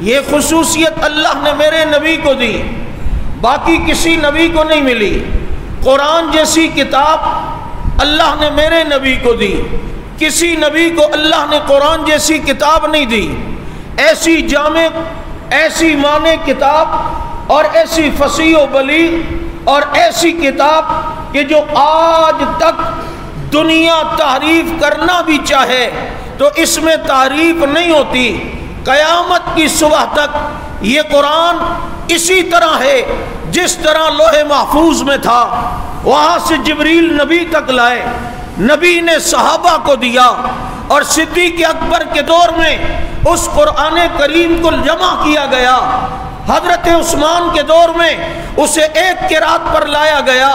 یہ خصوصیت اللہ نے میرے نبی کو دی، باقی کسی نبی کو نہیں ملی۔ قرآن جیسی کتاب اللہ نے میرے نبی کو دی، کسی نبی کو اللہ نے قرآن جیسی کتاب نہیں دی۔ ایسی جامع، ایسی معنی کتاب اور ایسی فصیح و بلیغ اور ایسی کتاب کہ جو آج تک دنیا تعریف کرنا بھی چاہے تو اس میں تعریف نہیں ہوتی۔ قیامت کی صبح تک یہ قرآن اسی طرح ہے جس طرح لوح محفوظ میں تھا، وہاں سے جبریل نبی تک لائے، نبی نے صحابہ کو دیا، اور صدیق اکبر کے دور میں اس قرآن کریم کو جمع کیا گیا، حضرت عثمان کے دور میں اسے ایک قرات پر لایا گیا۔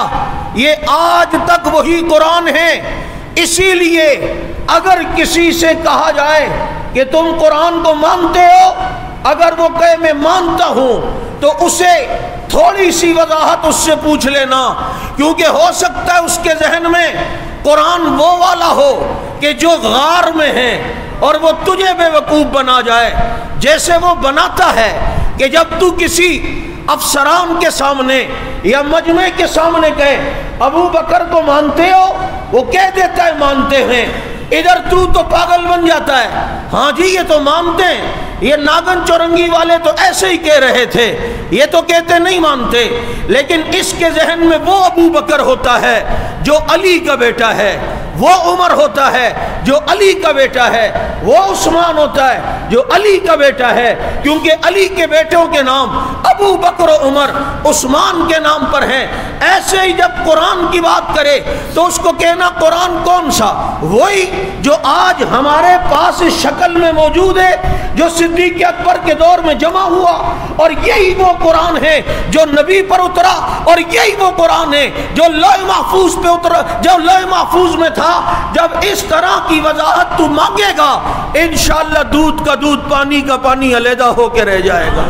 یہ آج تک وہی قرآن ہے۔ اسی لیے اگر کسی سے کہا جائے کہ تم قرآن کو مانتے ہو، اگر وہ کہے میں مانتا ہوں تو اسے تھوڑی سی وضاحت اس سے پوچھ لینا، کیونکہ ہو سکتا ہے اس کے ذہن میں قرآن وہ والا ہو کہ جو غار میں ہے اور وہ تجھے بے وقوف بنا جائے، جیسے وہ بناتا ہے کہ جب تو کسی افسران کے سامنے یا مجمع کے سامنے کہے ابو بکر کو مانتے ہو، وہ کہہ دیتا ہے مانتے ہیں، ادھر تو پاگل بن جاتا ہے، ہاں جی یہ تو مانتے ہیں، یہ ناگن چورنگی والے تو ایسے ہی کہہ رہے تھے، یہ تو کہتے نہیں مانتے۔ لیکن اس کے ذہن میں وہ ابو بکر ہوتا ہے جو علی کا بیٹا ہے، وہ عمر ہوتا ہے جو علی کا بیٹا ہے، وہ عثمان ہوتا ہے جو علی کا بیٹا ہے، کیونکہ علی کے بیٹوں کے نام ابو بکر و عمر عثمان کے نام پر ہیں۔ ایسے ہی جب قرآن کی بات کرے تو اس کو کہنا قرآن کون سا؟ وہی جو آج ہمارے پاس اس شکل میں موجود ہے، جو صدیق اکبر کے دور میں جمع ہوا، اور یہی وہ قرآن ہے جو نبی پر اترا، اور یہی وہ قرآن ہے جو لوح محفوظ پہ اترا، جو لوح محفوظ میں تھا۔ جب اس طرح کی وضاحت تو مانگے گا، انشاءاللہ دودھ کا دودھ، پانی کا پانی علیحدہ ہو کے رہ جائے گا۔